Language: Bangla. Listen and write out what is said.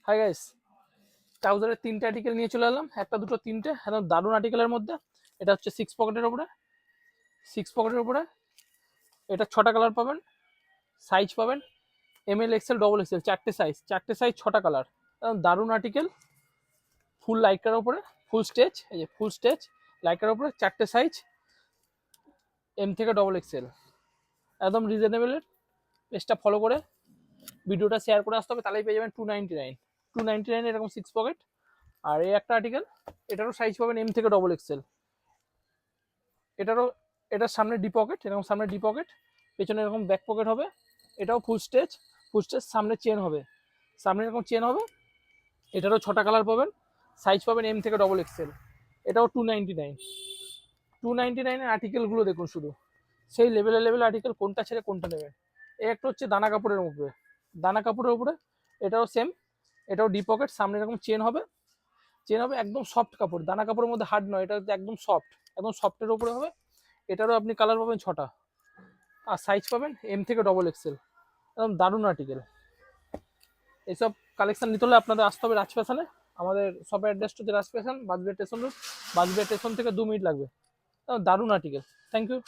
হাই গাইস, ট্রাউজারের তিনটে আর্টিকেল নিয়ে চলে এলাম, একটা দুটো তিনটে একদম দারুণ আর্টিকেলের মধ্যে। এটা হচ্ছে সিক্স পকেটের উপরে এটা 6টা কালার পাবেন, সাইজ পাবেন এমএল এক্সেল ডবল এক্সেল, চারটে সাইজ 6টা কালার, একদম দারুণ আর্টিকেল। ফুল লাইকার উপরে, ফুল স্টেচ লাইকার উপরে, চারটে সাইজ এম থেকে ডবল এক্সেল, একদম রিজনেবলের। পেজটা ফলো করে ভিডিওটা শেয়ার করে আসতে হবে, তাহলেই পেয়ে যাবেন 299 এরকম সিক্স পকেট। আর এই একটা আর্টিকেল, এটারও সাইজ পাবেন এম থেকে ডবল এক্সেল। এটার সামনে ডি পকেট, এরকম সামনে ডি পকেট, পেছনে এরকম ব্যাক পকেট হবে। এটাও ফুল স্টেচ, সামনে চেন হবে, সামনে এরকম চেন হবে। এটারও 6টা কালার পাবেন, সাইজ পাবেন এম থেকে ডবল এক্সেল। এটাও 299 আর্টিকেলগুলো দেখুন শুধু, সেই লেভেল আর্টিকেল, কোনটা ছেড়ে কোনটা নেবেন। এই একটা হচ্ছে দানা কাপড়ের উপরে, এটাও সেম, এটাও ডি পকেট, সামনে এরকম চেন হবে একদম সফট কাপড়, দানা কাপড়ের মধ্যে হার্ড নয়, এটা একদম সফটের উপরে হবে। এটারও আপনি কালার পাবেন 6টা, আর সাইজ পাবেন এম থেকে ডবল এক্সেল, একদম দারুণ আর্টিকেল। এইসব কালেকশন নিতে হলে আপনাদের আসতে হবে রাজ ফ্যাশনে। আমাদের শপের অ্যাড্রেসটা হচ্ছে রাজ ফ্যাশন, বাজবিয়া স্টেশন রোড, বাজবিয়া স্টেশন থেকে 2 মিনিট লাগবে। দারুণ আর্টিকেল। Thank you.